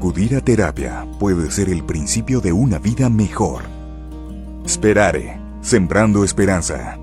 Acudir a terapia puede ser el principio de una vida mejor. Sperare, sembrando esperanza.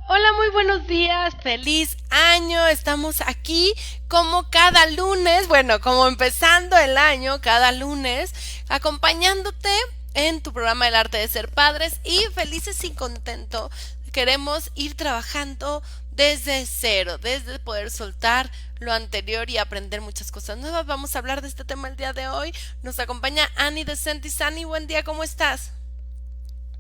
Hola, muy buenos días, feliz año. Estamos aquí como cada lunes, bueno, como empezando el año, cada lunes, acompañándote en tu programa El arte de ser padres y felices y contentos. Queremos ir trabajando desde cero, desde poder soltar lo anterior y aprender muchas cosas nuevas. Vamos a hablar de este tema el día de hoy. Nos acompaña Annie de Sentis. Annie, buen día, ¿cómo estás?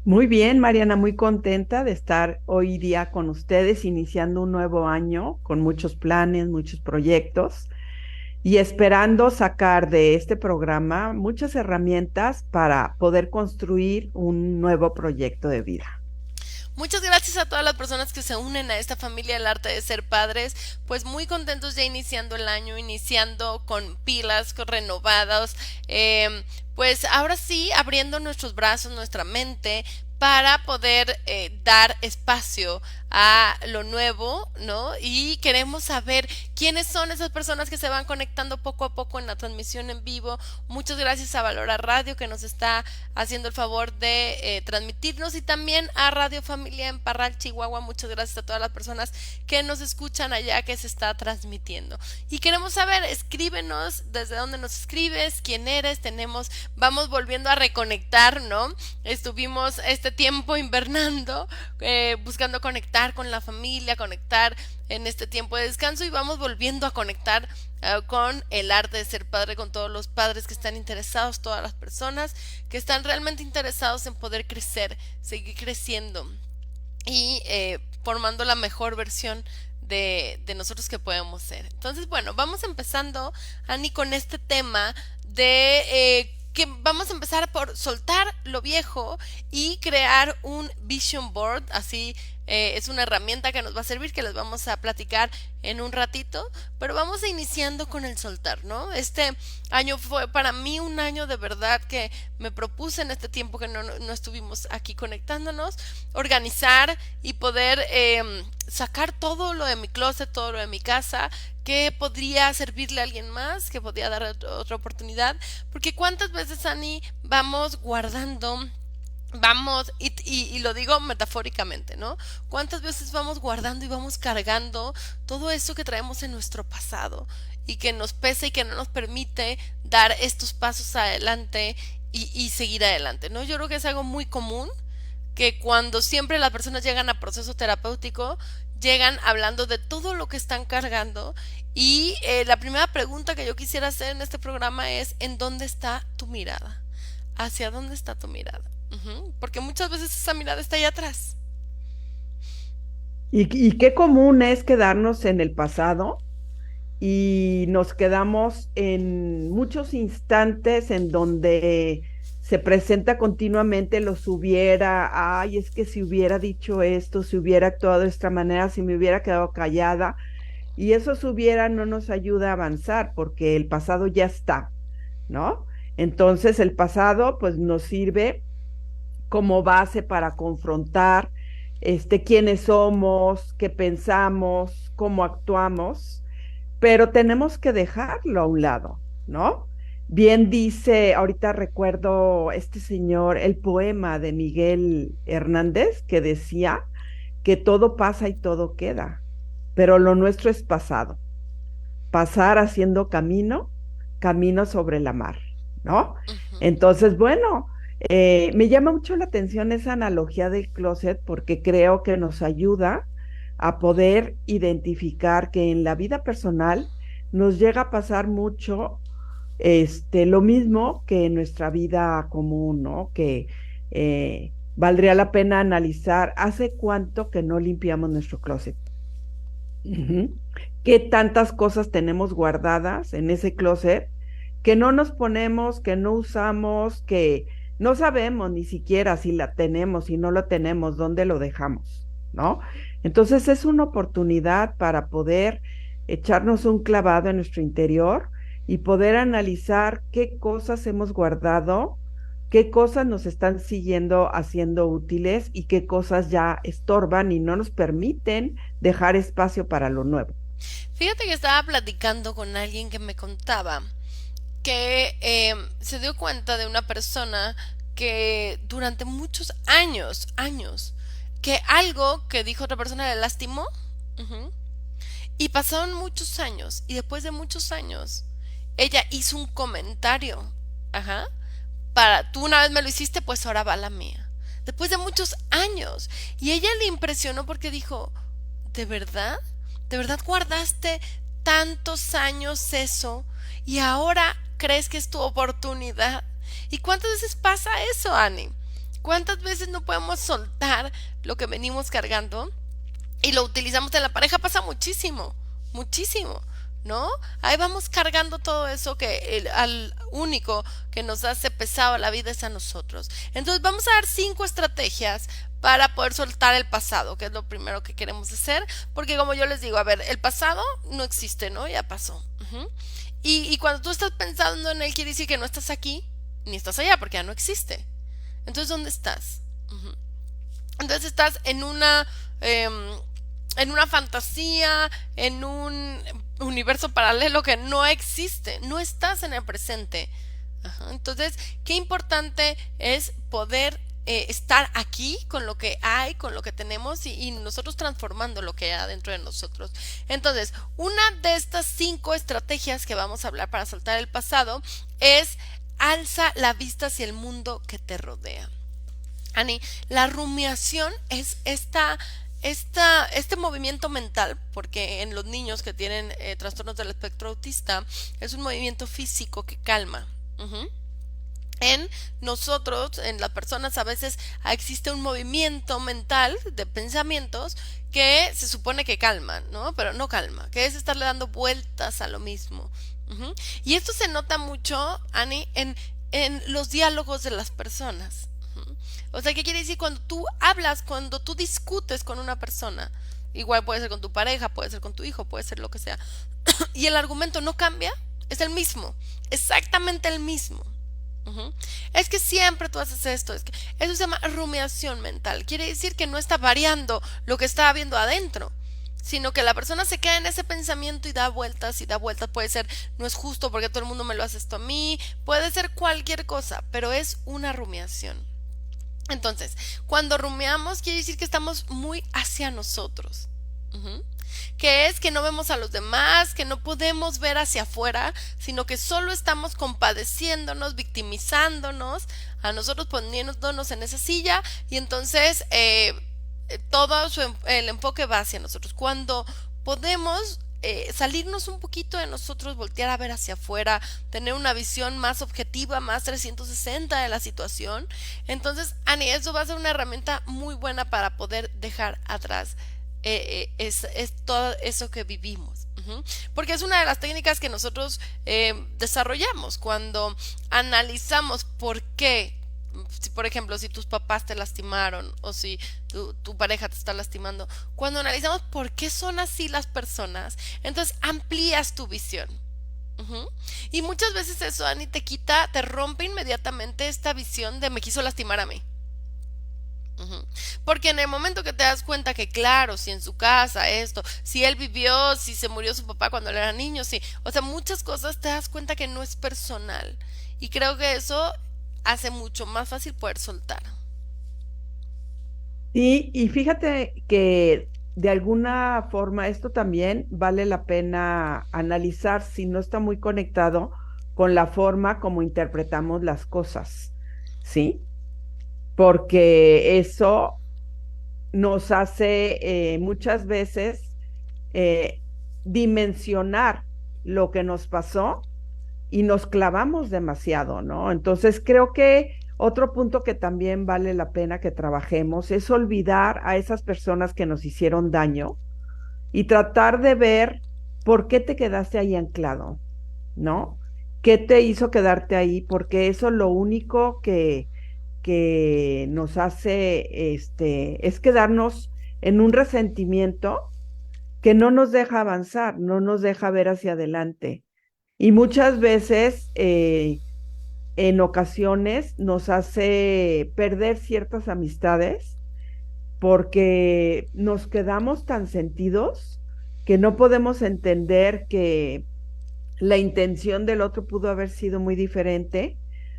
Muy bien, Mariana, muy contenta de estar hoy día con ustedes, iniciando un nuevo año con muchos planes, muchos proyectos y esperando sacar de este programa muchas herramientas para poder construir un nuevo proyecto de vida. Muchas gracias a todas las personas que se unen a esta familia del arte de ser padres, pues muy contentos ya iniciando el año, iniciando con pilas, con renovados, pues ahora sí abriendo nuestros brazos, nuestra mente para poder dar espacio a lo nuevo, ¿no? Y queremos saber quiénes son esas personas que se van conectando poco a poco en la transmisión en vivo. Muchas gracias a Valora Radio que nos está haciendo el favor de transmitirnos y también a Radio Familia en Parral, Chihuahua. Muchas gracias a todas las personas que nos escuchan allá que se está transmitiendo. Y queremos saber, escríbenos desde dónde nos escribes, quién eres, vamos volviendo a reconectar, ¿no? Estuvimos este tiempo invernando, buscando conectar con la familia, conectar en este tiempo de descanso y vamos volviendo a conectar con el arte de ser padre, con todos los padres que están interesados, todas las personas que están realmente interesados en poder crecer, seguir creciendo y formando la mejor versión de nosotros que podemos ser. Entonces, bueno, vamos empezando, Ani, con este tema de que vamos a empezar por soltar lo viejo y crear un vision board, así es una herramienta que nos va a servir, que les vamos a platicar en un ratito, pero vamos a iniciando con el soltar, ¿no? Este año fue para mí un año de verdad que me propuse en este tiempo que no estuvimos aquí conectándonos, organizar y poder sacar todo lo de mi closet, todo lo de mi casa, que podría servirle a alguien más, que podría dar otra oportunidad, porque cuántas veces, Ani, vamos guardando, y lo digo metafóricamente, ¿no? ¿Cuántas veces vamos guardando y vamos cargando todo eso que traemos en nuestro pasado y que nos pesa y que no nos permite dar estos pasos adelante y seguir adelante, ¿no? Yo creo que es algo muy común que cuando siempre las personas llegan a proceso terapéutico, llegan hablando de todo lo que están cargando y la primera pregunta que yo quisiera hacer en este programa es ¿en dónde está tu mirada? ¿Hacia dónde está tu mirada? Porque muchas veces esa mirada está ahí atrás. Y qué común es quedarnos en el pasado y nos quedamos en muchos instantes en donde se presenta continuamente los hubiera, ay, es que si hubiera dicho esto, si hubiera actuado de esta manera, si me hubiera quedado callada, y eso si hubiera no nos ayuda a avanzar porque el pasado ya está, ¿no? Entonces el pasado pues nos sirve como base para confrontar quiénes somos, qué pensamos, cómo actuamos, pero tenemos que dejarlo a un lado, ¿no? Bien dice, ahorita recuerdo este señor, el poema de Miguel Hernández que decía que todo pasa y todo queda, pero lo nuestro es pasado, pasar haciendo camino camino sobre la mar, ¿no? Ujú. Entonces, bueno, me llama mucho la atención esa analogía del closet porque creo que nos ayuda a poder identificar que en la vida personal nos llega a pasar mucho lo mismo que en nuestra vida común, ¿no? Que valdría la pena analizar hace cuánto que no limpiamos nuestro closet. Ujú. ¿Qué tantas cosas tenemos guardadas en ese closet que no nos ponemos, que no usamos, que no sabemos ni siquiera si la tenemos, si no la tenemos, dónde lo dejamos, ¿no? Entonces es una oportunidad para poder echarnos un clavado en nuestro interior y poder analizar qué cosas hemos guardado, qué cosas nos están siguiendo haciendo útiles y qué cosas ya estorban y no nos permiten dejar espacio para lo nuevo. Fíjate que estaba platicando con alguien que me contaba que se dio cuenta de una persona que durante muchos años, que algo que dijo otra persona le lastimó. Ujú. Y pasaron muchos años y después de muchos años ella hizo un comentario. Ajá. Para, tú una vez me lo hiciste, pues ahora va la mía. Después de muchos años. Y ella le impresionó porque dijo, ¿de verdad? ¿De verdad guardaste tantos años eso? Y ahora crees que es tu oportunidad. ¿Y cuántas veces pasa eso, Annie? ¿Cuántas veces no podemos soltar lo que venimos cargando y lo utilizamos en la pareja? Pasa muchísimo, muchísimo, ¿no? Ahí vamos cargando todo eso que al único que nos hace pesado la vida es a nosotros. Entonces vamos a dar 5 estrategias para poder soltar el pasado, que es lo primero que queremos hacer, porque como yo les digo, a ver, el pasado no existe, ¿no? Ya pasó. Ujú. Y cuando tú estás pensando en él, quiere decir que no estás aquí, ni estás allá, porque ya no existe. Entonces, ¿dónde estás? Ujú. Entonces estás en una fantasía, en un universo paralelo que no existe, no estás en el presente. Ajá. Entonces, qué importante es poder estar aquí con lo que hay, con lo que tenemos y nosotros transformando lo que hay dentro de nosotros. Entonces, una de estas 5 estrategias que vamos a hablar para soltar el pasado es alza la vista hacia el mundo que te rodea. Ani, la rumiación es este movimiento mental, porque en los niños que tienen trastornos del espectro autista, es un movimiento físico que calma. Ujú. En nosotros, en las personas, a veces existe un movimiento mental de pensamientos que se supone que calman, ¿no? Pero no calma, que es estarle dando vueltas a lo mismo. Ujú. Y esto se nota mucho, Ani, en los diálogos de las personas. Ujú. O sea, ¿qué quiere decir? Cuando tú hablas, cuando tú discutes con una persona, igual puede ser con tu pareja, puede ser con tu hijo, puede ser lo que sea, y el argumento no cambia, es el mismo, exactamente el mismo. Ujú. Es que siempre tú haces esto, es que eso se llama rumiación mental. Quiere decir que no está variando lo que está habiendo adentro, sino que la persona se queda en ese pensamiento y da vueltas y da vueltas. Puede ser, no es justo porque todo el mundo me lo hace esto a mí, puede ser cualquier cosa, pero es una rumiación. Entonces, cuando rumiamos, quiere decir que estamos muy hacia nosotros. Ujú. Que es que no vemos a los demás, que no podemos ver hacia afuera, sino que solo estamos compadeciéndonos, victimizándonos, a nosotros poniéndonos en esa silla y entonces todo el enfoque va hacia nosotros. Cuando podemos salirnos un poquito de nosotros, voltear a ver hacia afuera, tener una visión más objetiva, más 360 de la situación, entonces, Ani, eso va a ser una herramienta muy buena para poder dejar atrás es todo eso que vivimos. Ujú. Porque es una de las técnicas que nosotros desarrollamos cuando analizamos por qué. Si, por ejemplo, si tus papás te lastimaron o si tu pareja te está lastimando, cuando analizamos por qué son así las personas, entonces amplías tu visión. Ujú. Y muchas veces eso, Ani, te quita, te rompe inmediatamente esta visión de me quiso lastimar a mí. Ujú. Porque en el momento que te das cuenta que, claro, si en su casa esto, si él vivió, si se murió su papá cuando él era niño, sí, o sea, muchas cosas te das cuenta que no es personal. Y creo que eso hace mucho más fácil poder soltar. Y fíjate que de alguna forma esto también vale la pena analizar si no está muy conectado con la forma como interpretamos las cosas, ¿sí? Porque eso nos hace muchas veces eh, dimensionar lo que nos pasó y nos clavamos demasiado, ¿no? Entonces creo que otro punto que también vale la pena que trabajemos es olvidar a esas personas que nos hicieron daño y tratar de ver por qué te quedaste ahí anclado, ¿no? ¿Qué te hizo quedarte ahí? Porque eso lo único que nos hace, es quedarnos en un resentimiento que no nos deja avanzar, no nos deja ver hacia adelante. Y muchas veces, en ocasiones, nos hace perder ciertas amistades porque nos quedamos tan sentidos que no podemos entender que la intención del otro pudo haber sido muy diferente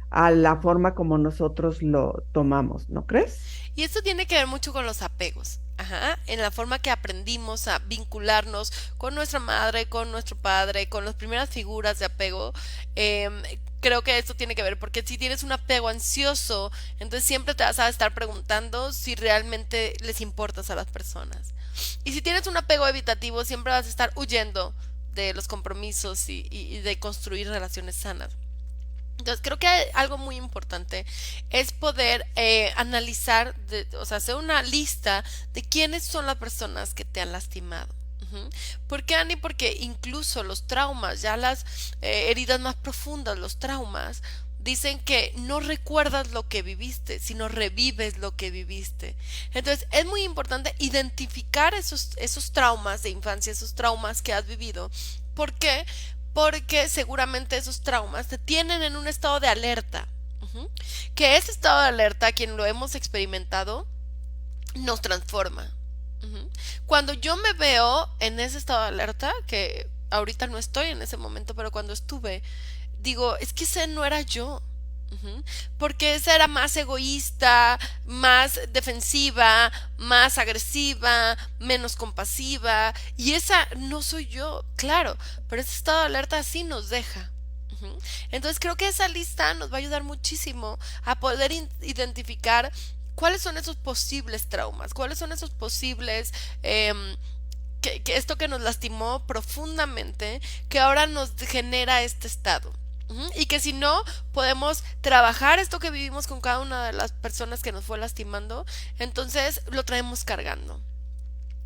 a la forma como nosotros lo tomamos, ¿no crees? Y esto tiene que ver mucho con los apegos. Ajá, en la forma que aprendimos a vincularnos con nuestra madre, con nuestro padre, con las primeras figuras de apego. em, Creo que esto tiene que ver porque si tienes un apego ansioso, entonces siempre te vas a estar preguntando si realmente les importas a las personas. Y si tienes un apego evitativo, siempre vas a estar huyendo de los compromisos y de construir relaciones sanas. Entonces creo que algo muy importante es poder analizar, o sea, hacer una lista de quiénes son las personas que te han lastimado. Ujú. ¿Por qué, Ani? Porque incluso los traumas, ya las heridas más profundas, los traumas, dicen que no recuerdas lo que viviste, sino revives lo que viviste. Entonces es muy importante identificar esos traumas de infancia, esos traumas que has vivido. ¿Por qué? Porque seguramente esos traumas te tienen en un estado de alerta. Ujú. Que ese estado de alerta, quien lo hemos experimentado, nos transforma. Ujú. Cuando yo me veo en ese estado de alerta, que ahorita no estoy en ese momento, pero cuando estuve, digo, es que ese no era yo. Ujú. Porque esa era más egoísta, más defensiva, más agresiva, menos compasiva, y esa no soy yo, claro, pero ese estado de alerta sí nos deja. Ujú. Entonces creo que esa lista nos va a ayudar muchísimo a poder identificar cuáles son esos posibles traumas, cuáles son esos posibles que esto que nos lastimó profundamente, que ahora nos genera este estado. Ujú. Y que si no, podemos trabajar esto que vivimos con cada una de las personas que nos fue lastimando, entonces lo traemos cargando,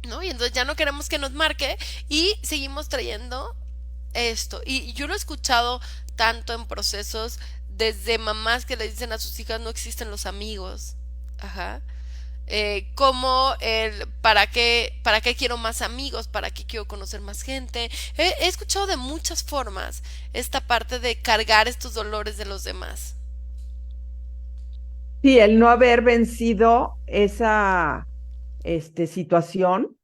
¿no? Y entonces ya no queremos que nos marque y seguimos trayendo esto. Y yo lo he escuchado tanto en procesos desde mamás que le dicen a sus hijas no existen los amigos. Ajá. Como el para qué quiero más amigos, para qué quiero conocer más gente. He escuchado de muchas formas esta parte de cargar estos dolores de los demás. Sí, el no haber vencido esa, situación,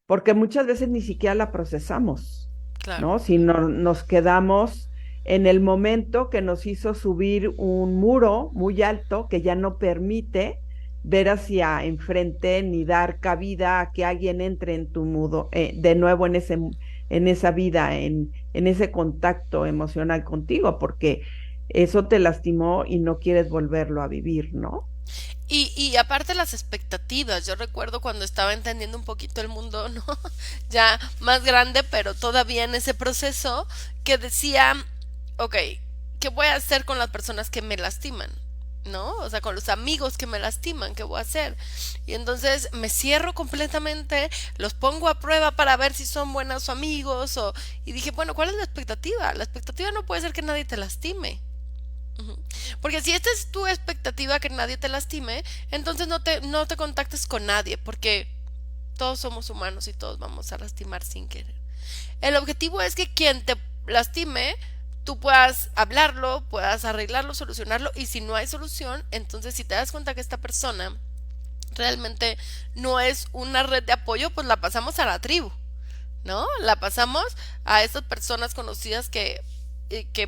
porque muchas veces ni siquiera la procesamos, Claro. ¿no? Si no, nos quedamos en el momento que nos hizo subir un muro muy alto que ya no permite ver hacia enfrente ni dar cabida a que alguien entre en tu mudo, de nuevo en esa vida, en ese contacto emocional contigo, porque eso te lastimó y no quieres volverlo a vivir, ¿no? Y aparte las expectativas, yo recuerdo cuando estaba entendiendo un poquito el mundo, ¿no? Ya más grande, pero todavía en ese proceso, que decía, ok, ¿qué voy a hacer con las personas que me lastiman? ¿No? O sea, con los amigos que me lastiman, ¿qué voy a hacer? Y entonces me cierro completamente, los pongo a prueba para ver si son buenos amigos, y dije, bueno, ¿cuál es la expectativa? La expectativa no puede ser que nadie te lastime. Ujú. Porque si esta es tu expectativa que nadie te lastime, entonces no te contactes con nadie, porque todos somos humanos y todos vamos a lastimar sin querer. El objetivo es que quien te lastime, tú puedas hablarlo, puedas arreglarlo, solucionarlo, y si no hay solución, entonces si te das cuenta que esta persona realmente no es una red de apoyo, pues la pasamos a la tribu, ¿no? La pasamos a estas personas conocidas que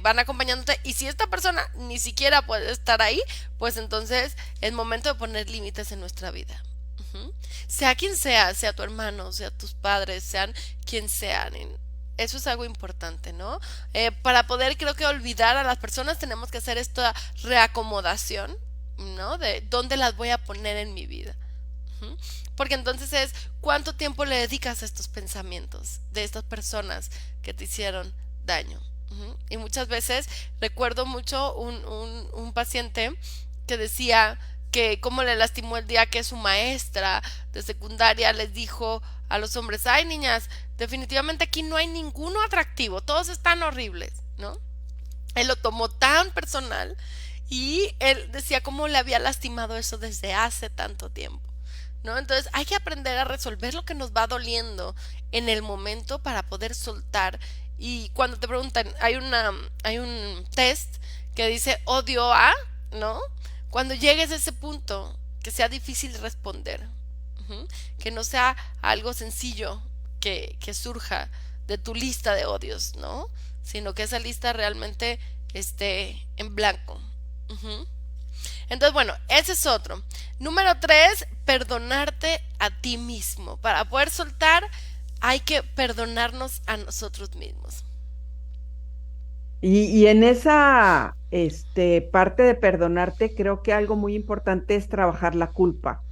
van acompañándote, y si esta persona ni siquiera puede estar ahí, pues entonces es momento de poner límites en nuestra vida. Ujú. Sea quien sea, sea tu hermano, sea tus padres, sean quien sean. Eso es algo importante, ¿no? Para poder, creo que olvidar a las personas tenemos que hacer esta reacomodación, ¿no? De dónde las voy a poner en mi vida. Ujú. Porque entonces es cuánto tiempo le dedicas a estos pensamientos de estas personas que te hicieron daño. Ujú. Y muchas veces recuerdo mucho un paciente que decía que cómo le lastimó el día que su maestra de secundaria les dijo a los hombres, ay niñas, definitivamente aquí no hay ninguno atractivo, todos están horribles, ¿no? Él lo tomó tan personal y él decía cómo le había lastimado eso desde hace tanto tiempo, ¿no? Entonces hay que aprender a resolver lo que nos va doliendo en el momento para poder soltar. Y cuando te preguntan, hay un test que dice odio a, ¿no? Cuando llegues a ese punto, que sea difícil responder, ujú, que no sea algo sencillo que surja de tu lista de odios, ¿no? Sino que esa lista realmente esté en blanco. Ujú. Entonces, bueno, ese es otro. Número 3, perdonarte a ti mismo. Para poder soltar, hay que perdonarnos a nosotros mismos. Y en esa parte de perdonarte, creo que algo muy importante es trabajar la culpa,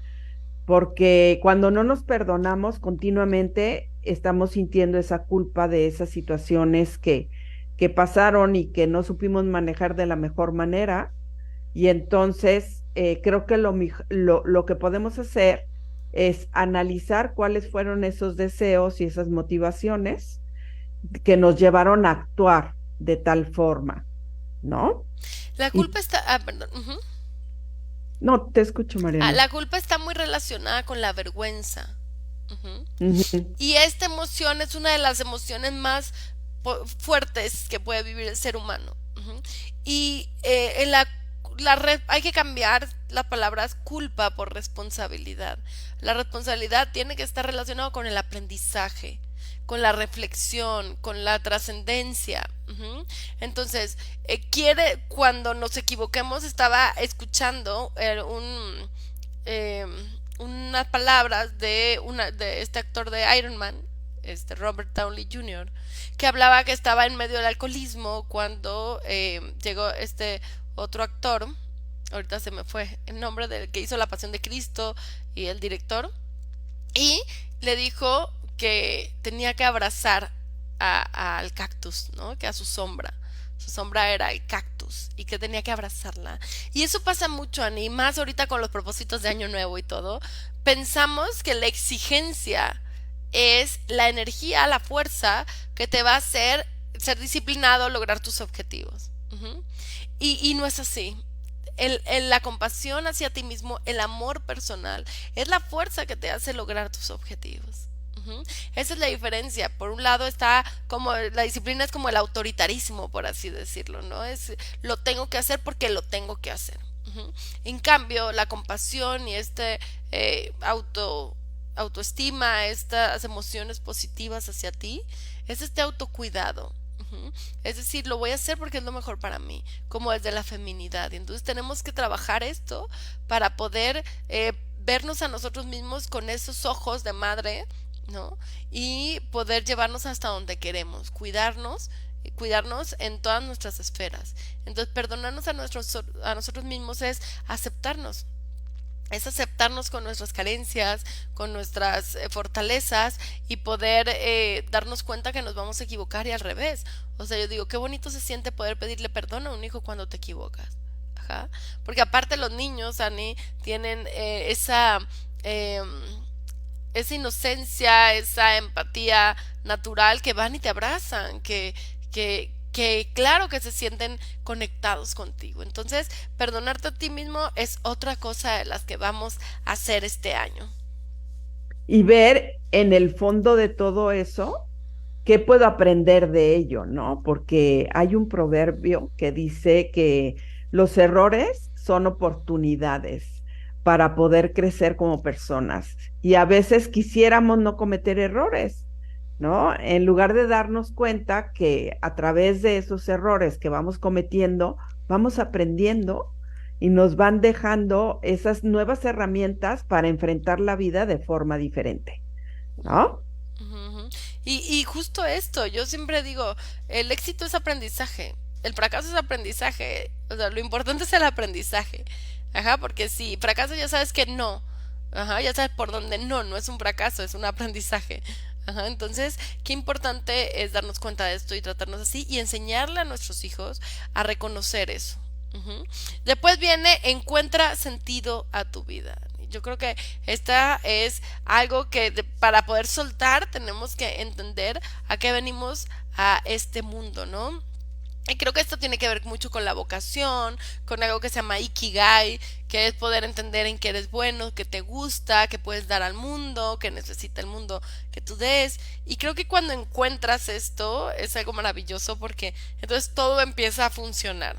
porque cuando no nos perdonamos continuamente, estamos sintiendo esa culpa de esas situaciones que pasaron y que no supimos manejar de la mejor manera. Y entonces creo que lo que podemos hacer es analizar cuáles fueron esos deseos y esas motivaciones que nos llevaron a actuar de tal forma, ¿no? La Y culpa está, perdón, ujú. no, te escucho, Mariana. La culpa está muy relacionada con la vergüenza. Ujú. Ujú. Y esta emoción es una de las emociones más fuertes que puede vivir el ser humano. Ujú. Y en hay que cambiar las palabras culpa por responsabilidad. La responsabilidad tiene que estar relacionada con el aprendizaje, con la reflexión, con la trascendencia. Ujú. Entonces, cuando nos equivoquemos, estaba escuchando eh, unas palabras de este actor de Iron Man, Robert Downey Jr., que hablaba que estaba en medio del alcoholismo cuando llegó este otro actor, ahorita se me fue el nombre del que hizo La Pasión de Cristo y el director, y le dijo que tenía que abrazar al cactus, ¿no? Que a su sombra. Su sombra era el cactus y que tenía que abrazarla. Y eso pasa mucho, Ani, más ahorita con los propósitos de Año Nuevo y todo. Pensamos que la exigencia es la energía, la fuerza que te va a hacer ser disciplinado, lograr tus objetivos. Ujú. Y no es así. La compasión hacia ti mismo, el amor personal, es la fuerza que te hace lograr tus objetivos. Ujú. Esa es la diferencia. Por un lado está como la disciplina es como el autoritarismo, por así decirlo, ¿no? Es lo tengo que hacer porque lo tengo que hacer. Ujú. En cambio, la compasión y autoestima, estas emociones positivas hacia ti, es este autocuidado. Ujú. Es decir, lo voy a hacer porque es lo mejor para mí, como desde la feminidad. Y entonces tenemos que trabajar esto para poder vernos a nosotros mismos con esos ojos de madre, ¿no? Y poder llevarnos hasta donde queremos, cuidarnos en todas nuestras esferas. Entonces, perdonarnos a nosotros mismos es aceptarnos con nuestras carencias, con nuestras fortalezas y poder darnos cuenta que nos vamos a equivocar y al revés. O sea, yo digo, qué bonito se siente poder pedirle perdón a un hijo cuando te equivocas. Ajá. Porque aparte los niños, Ani, tienen em, esa inocencia, esa empatía natural que van y te abrazan, que claro que se sienten conectados contigo. Entonces, perdonarte a ti mismo es otra cosa de las que vamos a hacer este año. Y ver en el fondo de todo eso, ¿qué puedo aprender de ello, no? Porque hay un proverbio que dice que los errores son oportunidades para poder crecer como personas. Y a veces quisiéramos no cometer errores, ¿no? En lugar de darnos cuenta que a través de esos errores que vamos cometiendo, vamos aprendiendo y nos van dejando esas nuevas herramientas para enfrentar la vida de forma diferente, ¿no? Ujú, ujú. Y justo esto, yo siempre digo, el éxito es aprendizaje, el fracaso es aprendizaje, o sea, lo importante es el aprendizaje. Ajá, porque si fracaso ya sabes que no, ajá, ya sabes por dónde no, no es un fracaso, es un aprendizaje. Ajá, entonces, qué importante es darnos cuenta de esto y tratarnos así y enseñarle a nuestros hijos a reconocer eso. Ujú. Después viene encuentra sentido a tu vida. Yo creo que esta es algo que para poder soltar tenemos que entender a qué venimos a este mundo, ¿no? Y creo que esto tiene que ver mucho con la vocación, con algo que se llama Ikigai, que es poder entender en qué eres bueno, qué te gusta, qué puedes dar al mundo, qué necesita el mundo que tú des. Y creo que cuando encuentras esto es algo maravilloso porque entonces todo empieza a funcionar.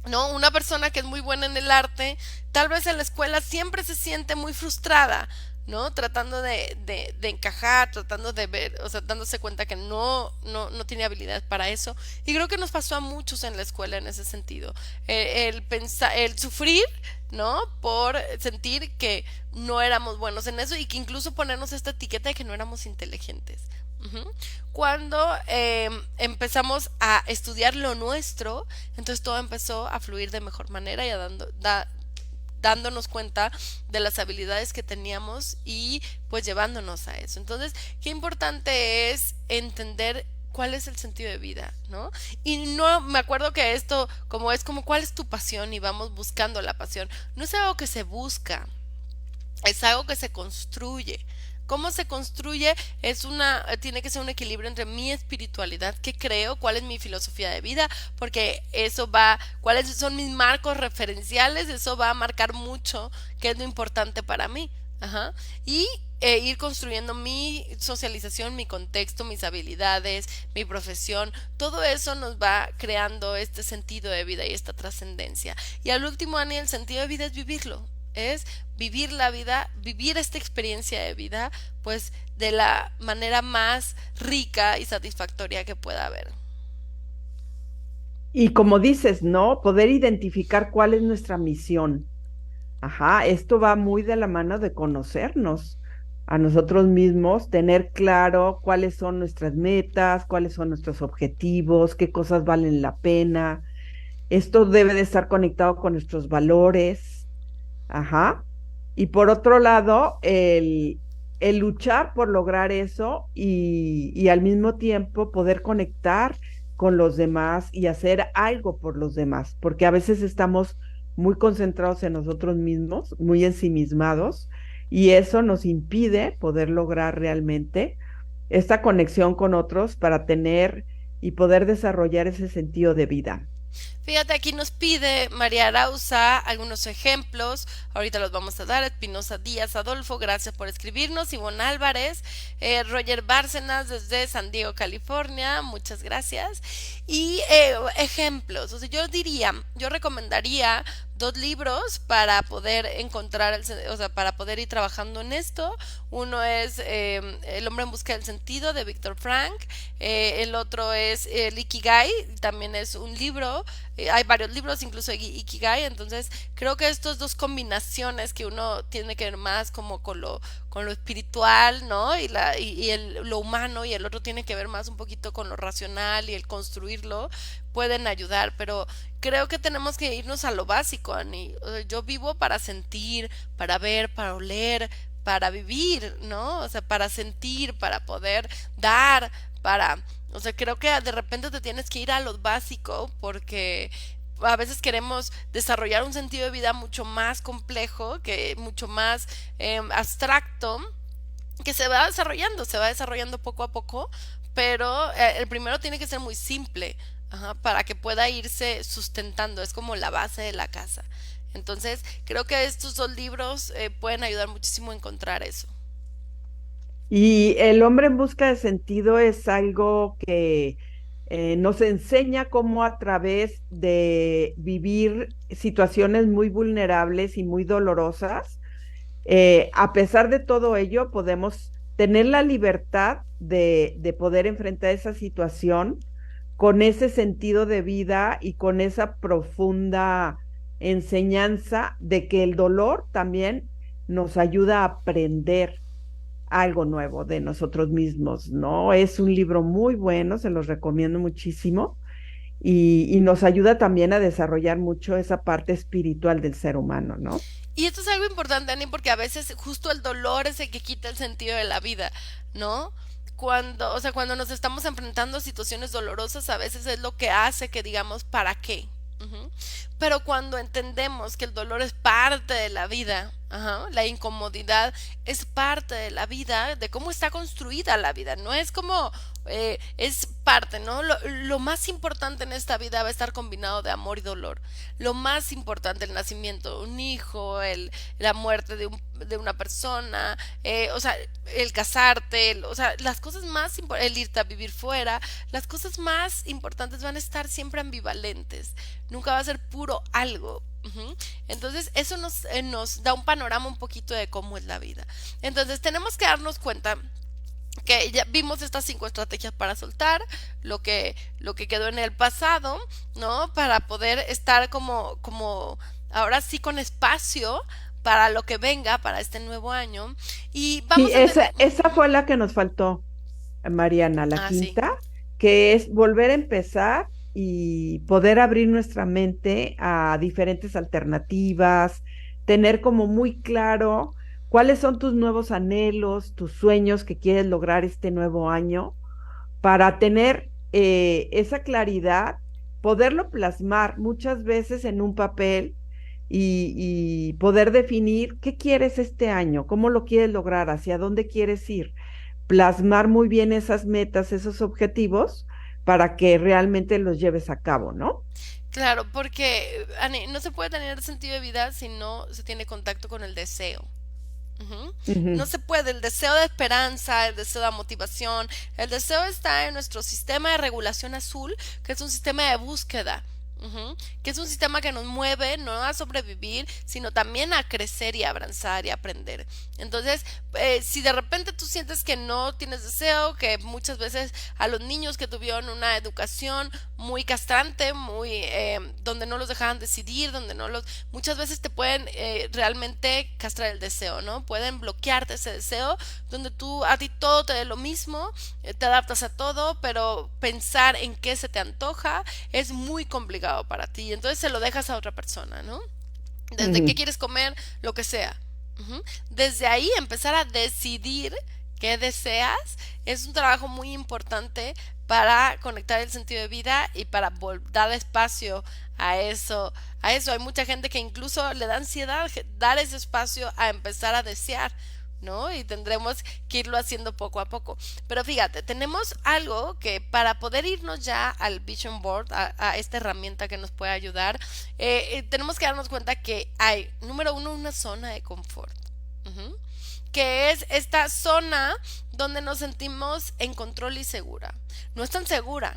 ¿No? Una persona que es muy buena en el arte, tal vez en la escuela siempre se siente muy frustrada, ¿no? Tratando de encajar, tratando de ver, o sea, dándose cuenta que no tiene habilidades para eso. Y creo que nos pasó a muchos en la escuela en ese sentido. El pensar, el sufrir, ¿no? Por sentir que no éramos buenos en eso y que incluso ponernos esta etiqueta de que no éramos inteligentes. Ujú. Cuando empezamos a estudiar lo nuestro, entonces todo empezó a fluir de mejor manera y dándonos cuenta de las habilidades que teníamos y pues llevándonos a eso. Entonces, qué importante es entender cuál es el sentido de vida, ¿no? Y no me acuerdo que esto como es como cuál es tu pasión y vamos buscando la pasión. No es algo que se busca, es algo que se construye. ¿Cómo se construye? Tiene que ser un equilibrio entre mi espiritualidad, qué creo, cuál es mi filosofía de vida, porque eso va, cuáles son mis marcos referenciales, eso va a marcar mucho qué es lo importante para mí. Ajá. Y ir construyendo mi socialización, mi contexto, mis habilidades, mi profesión, todo eso nos va creando este sentido de vida y esta trascendencia. Y al último, Ani, el sentido de vida es vivirlo, es vivir la vida, vivir esta experiencia de vida, pues de la manera más rica y satisfactoria que pueda haber. Y como dices, ¿no? Poder identificar cuál es nuestra misión. Ajá, esto va muy de la mano de conocernos a nosotros mismos, tener claro cuáles son nuestras metas, cuáles son nuestros objetivos, qué cosas valen la pena. Esto debe de estar conectado con nuestros valores. Ajá. Y por otro lado, el luchar por lograr eso y al mismo tiempo poder conectar con los demás y hacer algo por los demás, porque a veces estamos muy concentrados en nosotros mismos, muy ensimismados, y eso nos impide poder lograr realmente esta conexión con otros para tener y poder desarrollar ese sentido de vida. Fíjate, aquí nos pide María Arauza algunos ejemplos. Ahorita los vamos a dar. Espinosa Díaz Adolfo, gracias por escribirnos. Ivonne Álvarez, Roger Bárcenas desde San Diego, California, muchas gracias. Y ejemplos, o sea, yo recomendaría dos libros para poder encontrar, o sea, para poder ir trabajando en esto. Uno es El hombre en busca del sentido de Víctor Frank, el otro es el Ikigai, también es un libro, hay varios libros, incluso Ikigai, entonces creo que estas dos combinaciones que uno tiene que ver más como con lo espiritual, ¿no? Lo humano y el otro tiene que ver más un poquito con lo racional y el construirlo, pueden ayudar, pero creo que tenemos que irnos a lo básico, Ani. O sea, yo vivo para sentir, para ver, para oler, para vivir, ¿no? O sea, para sentir, para poder dar, o sea, creo que de repente te tienes que ir a lo básico porque a veces queremos desarrollar un sentido de vida mucho más complejo, que mucho más abstracto, que se va desarrollando poco a poco, pero el primero tiene que ser muy simple, ajá, para que pueda irse sustentando, es como la base de la casa. Entonces, creo que estos dos libros pueden ayudar muchísimo a encontrar eso. Y el hombre en busca de sentido es algo que nos enseña cómo a través de vivir situaciones muy vulnerables y muy dolorosas, a pesar de todo ello, podemos tener la libertad de poder enfrentar esa situación con ese sentido de vida y con esa profunda enseñanza de que el dolor también nos ayuda a aprender algo nuevo de nosotros mismos, ¿no? Es un libro muy bueno, se los recomiendo muchísimo y nos ayuda también a desarrollar mucho esa parte espiritual del ser humano, ¿no? Y esto es algo importante, Ani, porque a veces justo el dolor es el que quita el sentido de la vida, ¿no? Cuando, o sea, cuando nos estamos enfrentando a situaciones dolorosas, a veces es lo que hace que digamos, ¿para qué? Ujú. Pero cuando entendemos que el dolor es parte de la vida, ajá, la incomodidad es parte de la vida, de cómo está construida la vida, no es como, es parte, ¿no? Lo más importante en esta vida va a estar combinado de amor y dolor. Lo más importante, el nacimiento de un hijo, la muerte de una persona, o sea, el casarte, o sea, las cosas más importantes, el irte a vivir fuera, las cosas más importantes van a estar siempre ambivalentes, nunca va a ser puro algo. Ujú. Entonces eso nos da un panorama un poquito de cómo es la vida. Entonces tenemos que darnos cuenta que ya vimos estas 5 estrategias para soltar lo que quedó en el pasado, ¿no? Para poder estar como ahora sí con espacio para lo que venga, para este nuevo año. Y Sí, vamos a esa fue la que nos faltó, Mariana, la sí, quinta, que es volver a empezar y poder abrir nuestra mente a diferentes alternativas, tener como muy claro cuáles son tus nuevos anhelos, tus sueños que quieres lograr este nuevo año, para tener esa claridad, poderlo plasmar muchas veces en un papel y poder definir qué quieres este año, cómo lo quieres lograr, hacia dónde quieres ir, plasmar muy bien esas metas, esos objetivos, para que realmente los lleves a cabo, ¿no? claro, porque Ani, no se puede tener sentido de vida si no se tiene contacto con el deseo. Ujú. No Ujú, se puede, el deseo de esperanza, el deseo de motivación, el deseo está en nuestro sistema de regulación azul, que es un sistema de búsqueda, ujú, que es un sistema que nos mueve no a sobrevivir, sino también a crecer y a avanzar y a aprender. Entonces, si de repente tú sientes que no tienes deseo, que muchas veces a los niños que tuvieron una educación muy castrante, muy donde no los dejaban decidir, donde no los, muchas veces te pueden realmente castrar el deseo, ¿no? Pueden bloquearte ese deseo, donde tú a ti todo te dé lo mismo, te adaptas a todo, pero pensar en qué se te antoja es muy complicado para ti, entonces se lo dejas a otra persona, ¿no? Desde qué ujú, quieres comer, lo que sea. Ujú. Desde ahí empezar a decidir qué deseas es un trabajo muy importante para conectar el sentido de vida y para dar espacio a eso. A eso hay mucha gente que incluso le da ansiedad dar ese espacio a empezar a desear, ¿no? Y tendremos que irlo haciendo poco a poco. Pero fíjate, tenemos algo que para poder irnos ya al Vision Board, a esta herramienta que nos puede ayudar, tenemos que darnos cuenta que hay, número uno, una zona de confort. Ujú. Que es esta zona donde nos sentimos en control y segura. No es tan segura,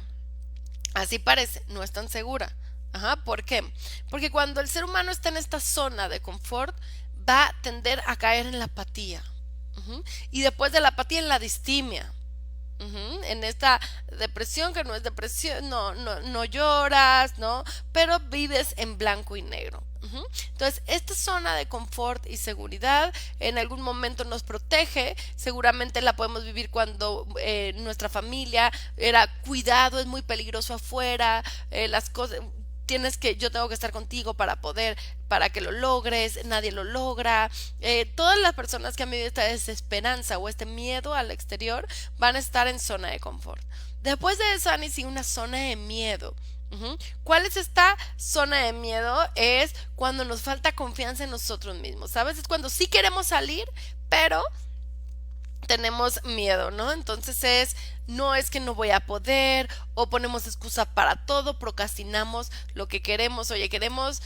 así parece, no es tan segura. Ajá, ¿por qué? Porque cuando el ser humano está en esta zona de confort, va a tender a caer en la apatía. Ujú. Y después de la apatía en la distimia. Ujú. En esta depresión que no es depresión, no lloras, ¿no? Pero vives en blanco y negro. Ujú. Entonces, esta zona de confort y seguridad en algún momento nos protege, seguramente la podemos vivir cuando nuestra familia era cuidado, es muy peligroso afuera, las cosas, yo tengo que estar contigo para que lo logres, nadie lo logra. Todas las personas que han vivido esta desesperanza o este miedo al exterior van a estar en zona de confort. Después de eso, Ani, sí, una zona de miedo. Ujú. ¿Cuál es esta zona de miedo? Es cuando nos falta confianza en nosotros mismos, ¿sabes? Es cuando sí queremos salir, pero tenemos miedo, ¿no? Entonces no es que no voy a poder, o ponemos excusa para todo, procrastinamos lo que queremos, oye, queremos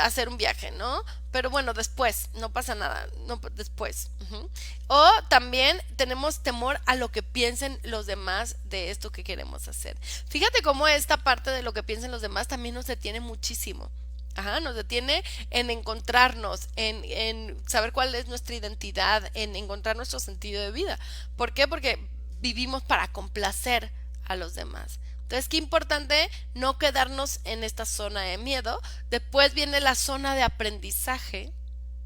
hacer un viaje, ¿no? Pero bueno, después, no pasa nada, no, después. Ujú. O también tenemos temor a lo que piensen los demás de esto que queremos hacer. Fíjate cómo esta parte de lo que piensen los demás también nos detiene muchísimo. Ajá, nos detiene en encontrarnos, en saber cuál es nuestra identidad, en encontrar nuestro sentido de vida. ¿Por qué? Porque vivimos para complacer a los demás. Entonces, qué importante no quedarnos en esta zona de miedo. Después viene la zona de aprendizaje,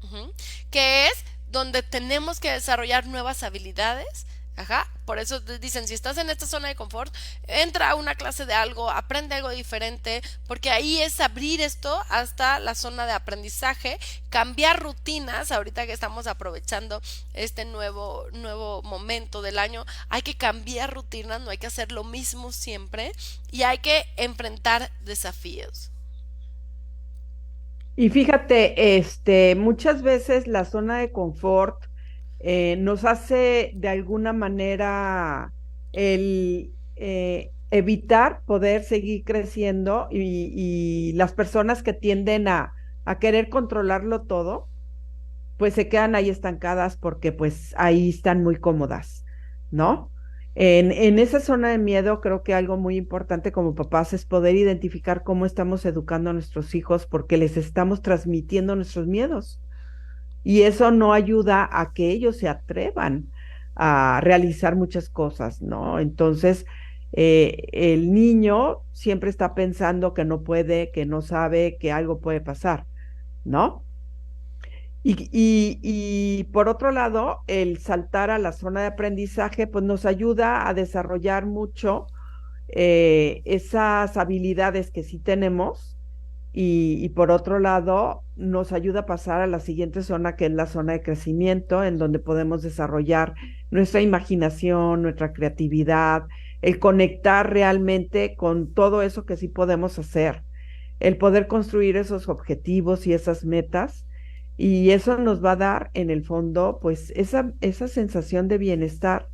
ujú, que es donde tenemos que desarrollar nuevas habilidades. Ajá, por eso te dicen, si estás en esta zona de confort, entra a una clase de algo, aprende algo diferente, porque ahí es abrir esto hasta la zona de aprendizaje, cambiar rutinas, ahorita que estamos aprovechando este nuevo momento del año, hay que cambiar rutinas, no hay que hacer lo mismo siempre y hay que enfrentar desafíos. Y fíjate, muchas veces la zona de confort nos hace de alguna manera el evitar poder seguir creciendo y las personas que tienden a querer controlarlo todo, pues se quedan ahí estancadas porque pues ahí están muy cómodas, ¿no? En esa zona de miedo creo que algo muy importante como papás es poder identificar cómo estamos educando a nuestros hijos porque les estamos transmitiendo nuestros miedos y eso no ayuda a que ellos se atrevan a realizar muchas cosas, ¿no? Entonces, el niño siempre está pensando que no puede, que no sabe, que algo puede pasar, ¿no? Y por otro lado, el saltar a la zona de aprendizaje, pues nos ayuda a desarrollar mucho esas habilidades que sí tenemos y por otro lado, nos ayuda a pasar a la siguiente zona, que es la zona de crecimiento, en donde podemos desarrollar nuestra imaginación, nuestra creatividad, el conectar realmente con todo eso que sí podemos hacer, el poder construir esos objetivos y esas metas. Y eso nos va a dar en el fondo, pues, esa sensación de bienestar,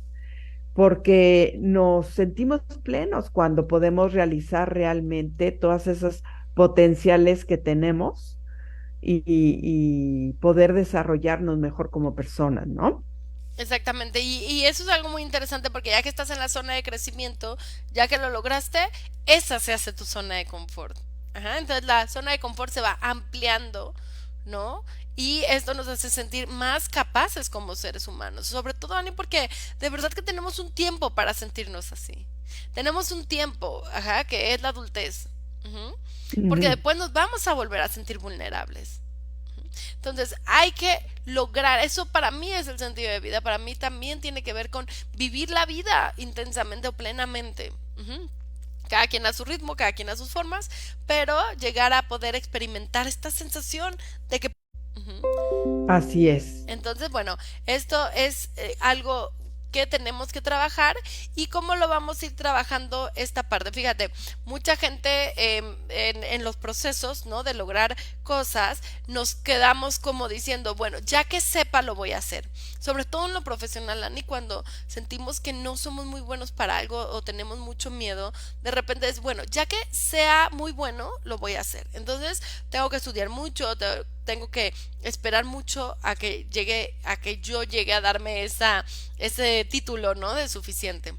porque nos sentimos plenos cuando podemos realizar realmente todas esas potenciales que tenemos y poder desarrollarnos mejor como personas, ¿no? Exactamente, y eso es algo muy interesante porque ya que estás en la zona de crecimiento, ya que lo lograste, esa se hace tu zona de confort. Ajá, entonces la zona de confort se va ampliando, ¿no? Y esto nos hace sentir más capaces como seres humanos, sobre todo, Ani, porque de verdad que tenemos un tiempo para sentirnos así. Tenemos un tiempo, ajá, que es la adultez. Ujú. Porque Ujú. después nos vamos a volver a sentir vulnerables. Entonces hay que lograr, eso para mí es el sentido de vida, para mí también tiene que ver con vivir la vida intensamente o plenamente. Ujú. Cada quien a su ritmo, cada quien a sus formas, pero llegar a poder experimentar esta sensación de que... Ujú. Así es. Entonces, bueno, esto es algo que tenemos que trabajar y cómo lo vamos a ir trabajando esta parte. Fíjate, mucha gente en los procesos, ¿no? De lograr cosas, nos quedamos como diciendo, bueno, ya que sepa lo voy a hacer. Sobre todo en lo profesional, Ani, cuando sentimos que no somos muy buenos para algo o tenemos mucho miedo, de repente es, bueno, ya que sea muy bueno, lo voy a hacer. Entonces, tengo que estudiar mucho, tengo que esperar mucho a que yo llegue a darme ese título, ¿no? De suficiente.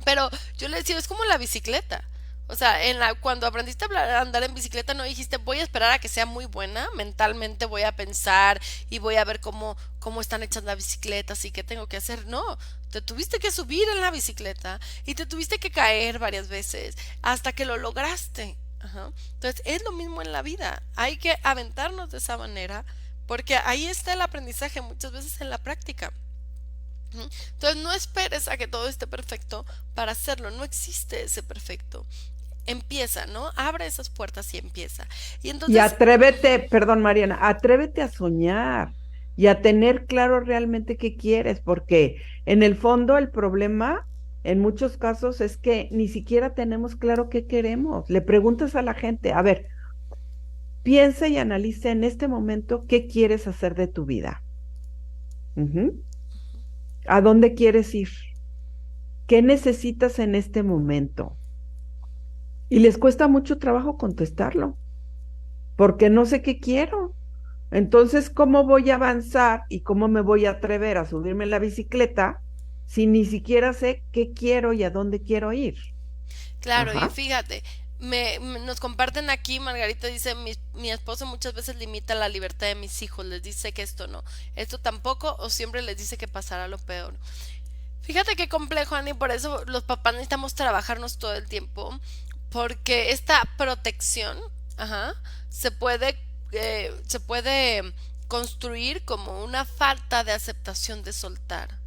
Pero yo le decía, es como la bicicleta. O sea, cuando aprendiste a andar en bicicleta no dijiste voy a esperar a que sea muy buena, mentalmente voy a pensar y voy a ver cómo están hechas las bicicletas y qué tengo que hacer. No, te tuviste que subir en la bicicleta y te tuviste que caer varias veces hasta que lo lograste. Ajá. Entonces es lo mismo en la vida, hay que aventarnos de esa manera porque ahí está el aprendizaje muchas veces en la práctica. Ujú. Entonces no esperes a que todo esté perfecto para hacerlo, no existe ese perfecto. Empieza, ¿no? Abre esas puertas y empieza. Y Y entonces, atrévete, perdón, Mariana, atrévete a soñar y a tener claro realmente qué quieres, porque en el fondo el problema en muchos casos es que ni siquiera tenemos claro qué queremos. Le preguntas a la gente, a ver, piensa y analiza en este momento qué quieres hacer de tu vida. Ujú. ¿A dónde quieres ir? ¿Qué necesitas en este momento? Y les cuesta mucho trabajo contestarlo, porque no sé qué quiero. Entonces, ¿cómo voy a avanzar y cómo me voy a atrever a subirme en la bicicleta si ni siquiera sé qué quiero y a dónde quiero ir? claro, y Ajá. fíjate, nos comparten aquí, Margarita dice, mi esposo muchas veces limita la libertad de mis hijos, les dice que esto no, esto tampoco, o siempre les dice que pasará lo peor. Fíjate qué complejo, Ani, por eso los papás necesitamos trabajarnos todo el tiempo, porque esta protección, ajá, se puede construir como una falta de aceptación de soltar.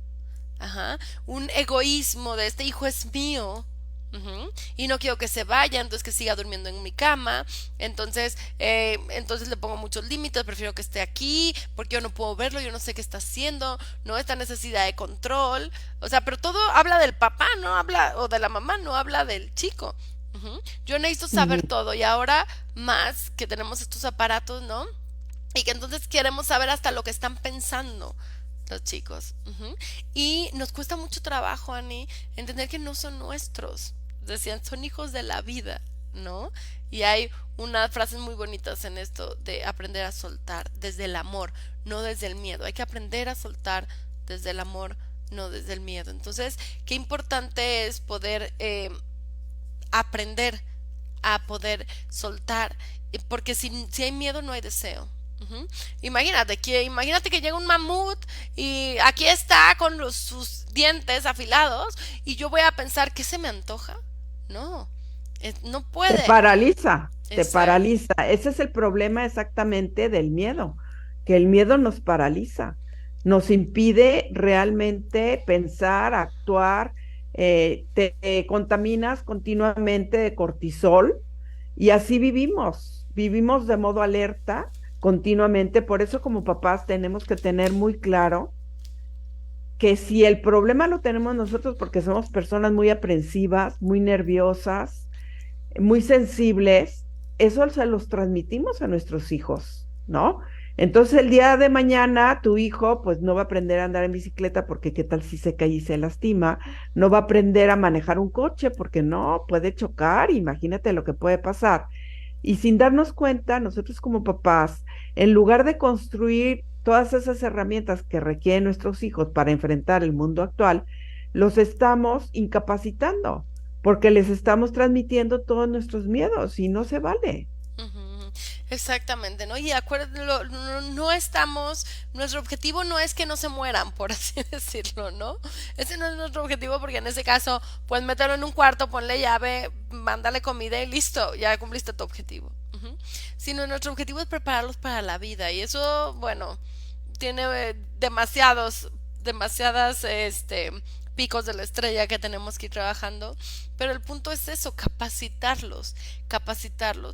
Ajá, un egoísmo de este hijo es mío. Ujú, y no quiero que se vaya, entonces que siga durmiendo en mi cama, entonces le pongo muchos límites, prefiero que esté aquí, porque yo no puedo verlo, yo no sé qué está haciendo, no, esta necesidad de control, o sea, pero todo habla del papá, no habla, o de la mamá, no habla del chico. Ujú, yo necesito saber Ujú. todo y ahora más que tenemos estos aparatos, ¿no? Y que entonces queremos saber hasta lo que están pensando los chicos. Ujú. Y nos cuesta mucho trabajo, Ani, entender que no son nuestros. Decían, son hijos de la vida, ¿no? Y hay unas frases muy bonitas en esto de aprender a soltar desde el amor, no desde el miedo. Hay que aprender a soltar desde el amor, no desde el miedo. Entonces, qué importante es poder aprender a poder soltar, porque si hay miedo no hay deseo. Ujú. Imagínate que llega un mamut y aquí está con sus dientes afilados y yo voy a pensar ¿qué se me antoja? No, no Te puede. paraliza, te Exacto. paraliza. Ese es el problema exactamente del miedo, que el miedo nos paraliza, nos impide realmente pensar, actuar, te contaminas continuamente de cortisol y así vivimos de modo alerta continuamente. Por eso como papás tenemos que tener muy claro que si el problema lo tenemos nosotros porque somos personas muy aprensivas, muy nerviosas, muy sensibles, eso se los transmitimos a nuestros hijos, ¿no? Entonces el día de mañana tu hijo pues no va a aprender a andar en bicicleta porque qué tal si se cae y se lastima, no va a aprender a manejar un coche porque no, puede chocar, imagínate lo que puede pasar. Y sin darnos cuenta, nosotros como papás, en lugar de construir todas esas herramientas que requieren nuestros hijos para enfrentar el mundo actual, los estamos incapacitando porque les estamos transmitiendo todos nuestros miedos y no se vale. Ujú, exactamente, ¿no? Y acuérdense, no estamos, nuestro objetivo no es que no se mueran, por así decirlo, ¿no? Ese no es nuestro objetivo porque en ese caso, pues mételo en un cuarto, ponle llave, mándale comida y listo, ya cumpliste tu objetivo. Ujú. Sino nuestro objetivo es prepararlos para la vida y eso, bueno, tiene demasiadas, picos de la estrella que tenemos que ir trabajando, pero el punto es eso, capacitarlos,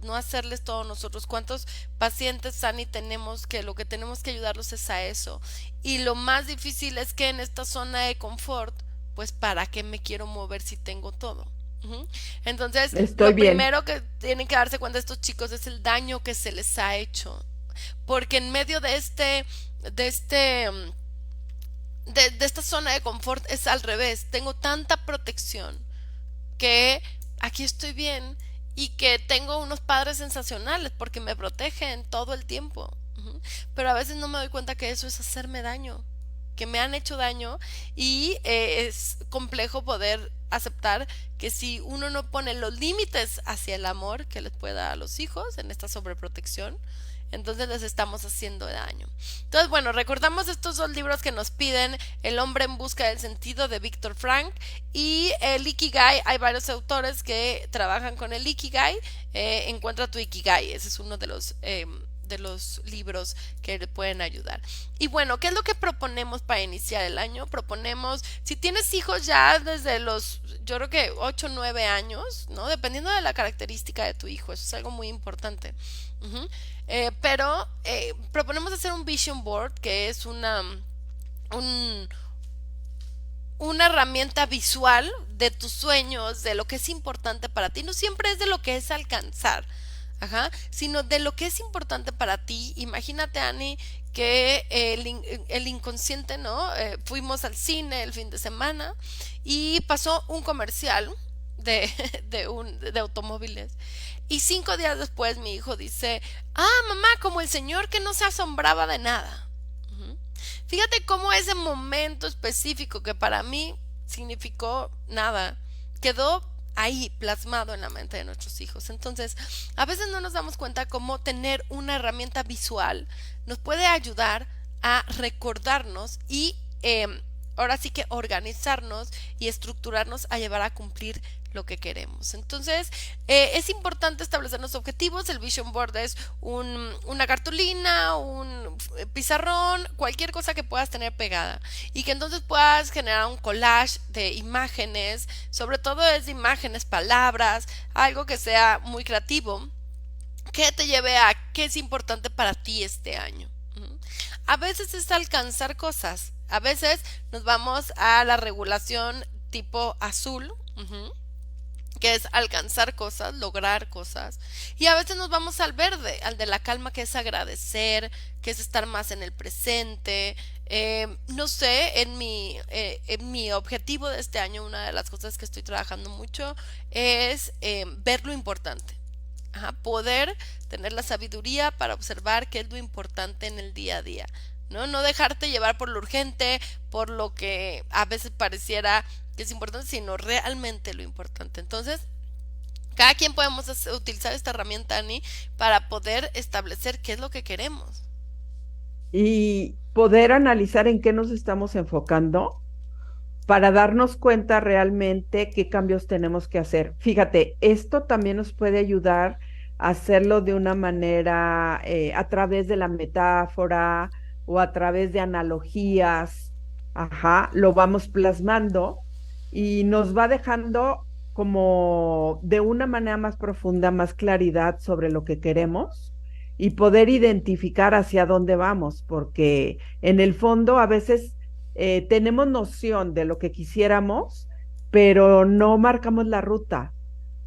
no hacerles todo nosotros. ¿Cuántos pacientes, Sani, tenemos que lo que tenemos que ayudarlos es a eso? Y lo más difícil es que en esta zona de confort, pues ¿para qué me quiero mover si tengo todo? Ujú. Entonces, Estoy lo bien. primero que tienen que darse cuenta estos chicos es el daño que se les ha hecho porque en medio de este, de esta zona de confort es al revés. Tengo tanta protección que aquí estoy bien y que tengo unos padres sensacionales porque me protegen todo el tiempo. Ujú. Pero a veces no me doy cuenta que eso es hacerme daño, que me han hecho daño y es complejo poder aceptar que si uno no pone los límites hacia el amor que les puede dar a los hijos en esta sobreprotección, entonces les estamos haciendo daño. Entonces, bueno, recordamos estos dos libros que nos piden, El hombre en busca del sentido de Víctor Frank y el Ikigai. Hay varios autores que trabajan con el Ikigai. Encuentra tu Ikigai, ese es uno de los libros que le pueden ayudar. Y bueno, ¿qué es lo que proponemos para iniciar el año? Proponemos, si tienes hijos ya desde los, yo creo que 8 o 9 años, ¿no? Dependiendo de la característica de tu hijo, eso es algo muy importante. Ujú. Pero proponemos hacer un vision board, que es un, una herramienta visual de tus sueños, de lo que es importante para ti. No siempre es de lo que es alcanzar, ajá, sino de lo que es importante para ti. Imagínate, Ani, que el inconsciente, ¿no? Fuimos al cine el fin de semana y pasó un comercial de, de automóviles. Y 5 días después mi hijo dice, ah, mamá, como el señor que no se asombraba de nada. Ujú. Fíjate cómo ese momento específico que para mí significó nada, quedó ahí plasmado en la mente de nuestros hijos. Entonces, a veces no nos damos cuenta cómo tener una herramienta visual nos puede ayudar a recordarnos y ahora sí que organizarnos y estructurarnos a llevar a cumplir lo que queremos. Entonces, es importante establecernos objetivos. El Vision Board es una cartulina, un pizarrón, cualquier cosa que puedas tener pegada y que entonces puedas generar un collage de imágenes, sobre todo es de imágenes, palabras, algo que sea muy creativo, que te lleve a qué es importante para ti este año. A veces es alcanzar cosas, a veces nos vamos a la regulación tipo azul, que es alcanzar cosas, lograr cosas, y a veces nos vamos al verde, al de la calma, que es agradecer, que es estar más en el presente. No sé, en mi objetivo de este año, una de las cosas que estoy trabajando mucho es ver lo importante. Ajá, poder tener la sabiduría para observar qué es lo importante en el día a día, ¿no? No dejarte llevar por lo urgente, por lo que a veces pareciera que es importante, sino realmente lo importante. Entonces, cada quien podemos utilizar esta herramienta, Ani, para poder establecer qué es lo que queremos. Y poder analizar en qué nos estamos enfocando para darnos cuenta realmente qué cambios tenemos que hacer. Fíjate, esto también nos puede ayudar a hacerlo de una manera a través de la metáfora o a través de analogías. Ajá, lo vamos plasmando y nos va dejando como de una manera más profunda, más claridad sobre lo que queremos y poder identificar hacia dónde vamos, porque en el fondo a veces tenemos noción de lo que quisiéramos, pero no marcamos la ruta,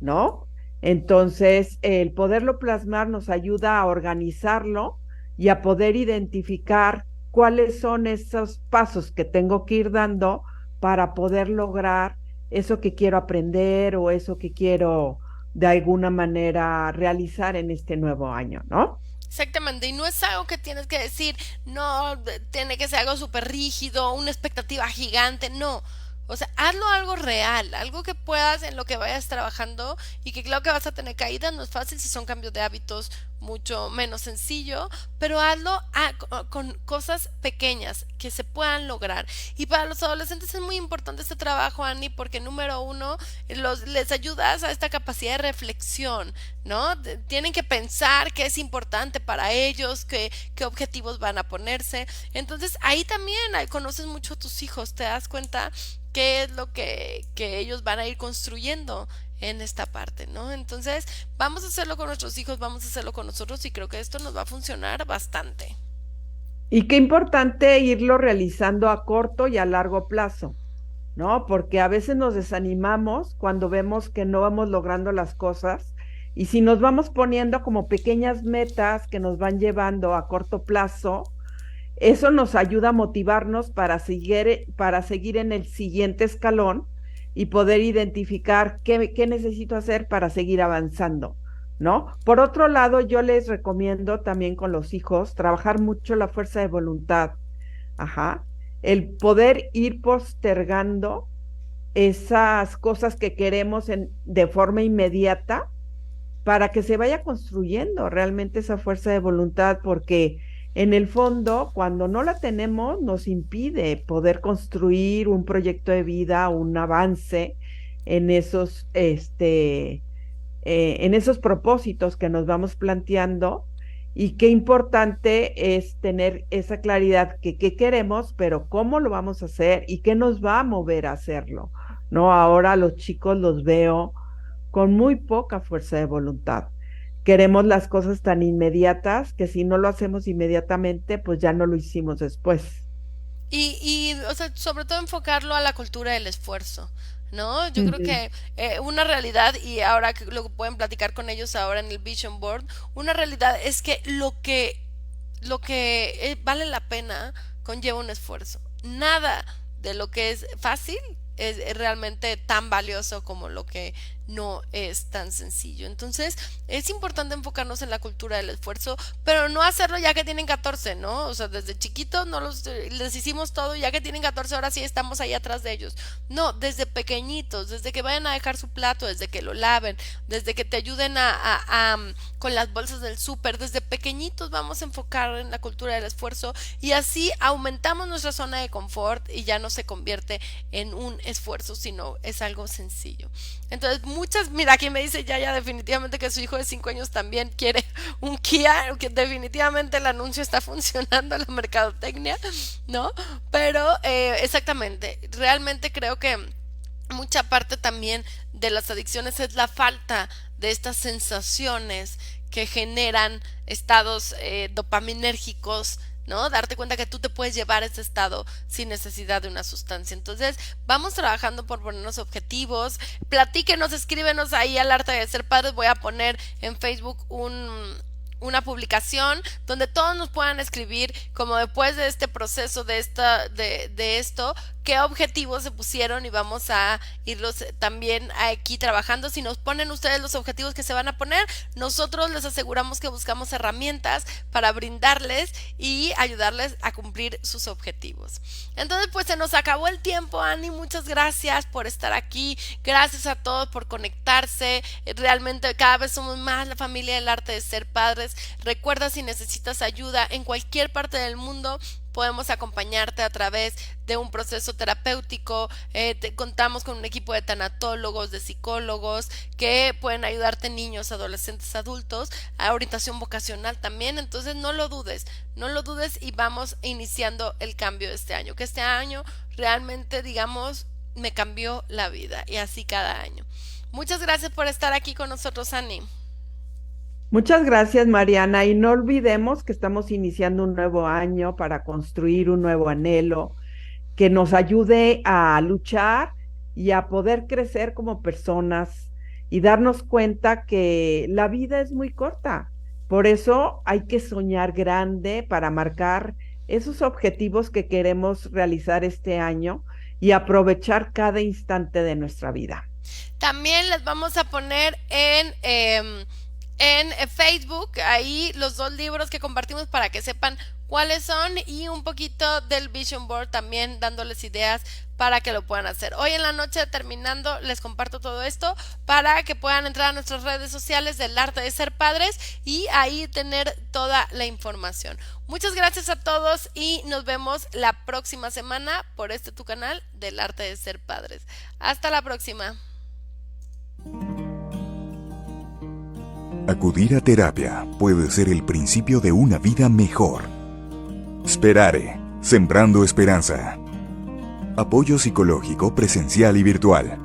¿no? Entonces, el poderlo plasmar nos ayuda a organizarlo y a poder identificar cuáles son esos pasos que tengo que ir dando para poder lograr eso que quiero aprender o eso que quiero de alguna manera realizar en este nuevo año, ¿no? Exactamente, y no es algo que tienes que decir, no, tiene que ser algo súper rígido, una expectativa gigante, no. O sea, hazlo algo real, algo que puedas en lo que vayas trabajando y que claro que vas a tener caídas, no es fácil si son cambios de hábitos mucho menos sencillo, pero hazlo con cosas pequeñas que se puedan lograr. Y para los adolescentes es muy importante este trabajo, Annie, porque número uno, les ayudas a esta capacidad de reflexión, ¿no? Tienen que pensar qué es importante para ellos, qué objetivos van a ponerse. Entonces ahí también conoces mucho a tus hijos, te das cuenta qué es lo que ellos van a ir construyendo en esta parte, ¿no? Entonces, vamos a hacerlo con nuestros hijos, vamos a hacerlo con nosotros y creo que esto nos va a funcionar bastante. Y qué importante irlo realizando a corto y a largo plazo, ¿no? Porque a veces nos desanimamos cuando vemos que no vamos logrando las cosas y si nos vamos poniendo como pequeñas metas que nos van llevando a corto plazo, eso nos ayuda a motivarnos para seguir en el siguiente escalón y poder identificar qué necesito hacer para seguir avanzando, ¿no? Por otro lado, yo les recomiendo también con los hijos trabajar mucho la fuerza de voluntad, ajá, el poder ir postergando esas cosas que queremos de forma inmediata para que se vaya construyendo realmente esa fuerza de voluntad, porque en el fondo, cuando no la tenemos, nos impide poder construir un proyecto de vida, un avance en en esos propósitos que nos vamos planteando. Y qué importante es tener esa claridad que qué queremos, pero cómo lo vamos a hacer y qué nos va a mover a hacerlo, ¿no? Ahora los chicos los veo con muy poca fuerza de voluntad. Queremos las cosas tan inmediatas que si no lo hacemos inmediatamente, pues ya no lo hicimos después. O sea, sobre todo enfocarlo a la cultura del esfuerzo, ¿no? Yo creo Ujú. que una realidad, y ahora que lo pueden platicar con ellos ahora en el Vision Board, una realidad es que lo que vale la pena conlleva un esfuerzo. Nada de lo que es fácil es realmente tan valioso como lo que no es tan sencillo. Entonces es importante enfocarnos en la cultura del esfuerzo, pero no hacerlo ya que tienen 14, ¿no? O sea, desde chiquitos no les hicimos todo y ya que tienen 14 ahora sí estamos ahí atrás de ellos. No, desde pequeñitos, desde que vayan a dejar su plato, desde que lo laven, desde que te ayuden con las bolsas del súper, desde pequeñitos vamos a enfocar en la cultura del esfuerzo y así aumentamos nuestra zona de confort y ya no se convierte en un esfuerzo, sino es algo sencillo. Entonces mira, aquí me dice ya definitivamente que su hijo de 5 años también quiere un Kia, que definitivamente el anuncio está funcionando, la mercadotecnia, ¿no? Pero exactamente, realmente creo que mucha parte también de las adicciones es la falta de estas sensaciones que generan estados dopaminérgicos, ¿no? Darte cuenta que tú te puedes llevar a ese estado sin necesidad de una sustancia. Entonces, vamos trabajando por ponernos objetivos. Platíquenos, escríbenos ahí al Arte de Ser Padres. Voy a poner en Facebook una publicación donde todos nos puedan escribir como después de este proceso de esto qué objetivos se pusieron y vamos a irlos también aquí trabajando. Si nos ponen ustedes los objetivos que se van a poner, nosotros les aseguramos que buscamos herramientas para brindarles y ayudarles a cumplir sus objetivos. Entonces pues se nos acabó el tiempo, Ani, muchas gracias por estar aquí, gracias a todos por conectarse, realmente cada vez somos más la familia del Arte de Ser Padres. Recuerda, si necesitas ayuda en cualquier parte del mundo, podemos acompañarte a través de un proceso terapéutico. Contamos con un equipo de tanatólogos, de psicólogos que pueden ayudarte, niños, adolescentes, adultos, a orientación vocacional también. Entonces no lo dudes y vamos iniciando el cambio de este año, que este año realmente, digamos, me cambió la vida, y así cada año. Muchas gracias por estar aquí con nosotros, Ani. Muchas gracias, Mariana, y no olvidemos que estamos iniciando un nuevo año para construir un nuevo anhelo que nos ayude a luchar y a poder crecer como personas y darnos cuenta que la vida es muy corta. Por eso hay que soñar grande para marcar esos objetivos que queremos realizar este año y aprovechar cada instante de nuestra vida. También les vamos a poner en Facebook ahí los 2 libros que compartimos para que sepan cuáles son, y un poquito del Vision Board también, dándoles ideas para que lo puedan hacer. Hoy en la noche, terminando, les comparto todo esto para que puedan entrar a nuestras redes sociales del Arte de Ser Padres y ahí tener toda la información. Muchas gracias a todos y nos vemos la próxima semana por tu canal del Arte de Ser Padres. Hasta la próxima. Acudir a terapia puede ser el principio de una vida mejor. Sperare, sembrando esperanza. Apoyo psicológico presencial y virtual.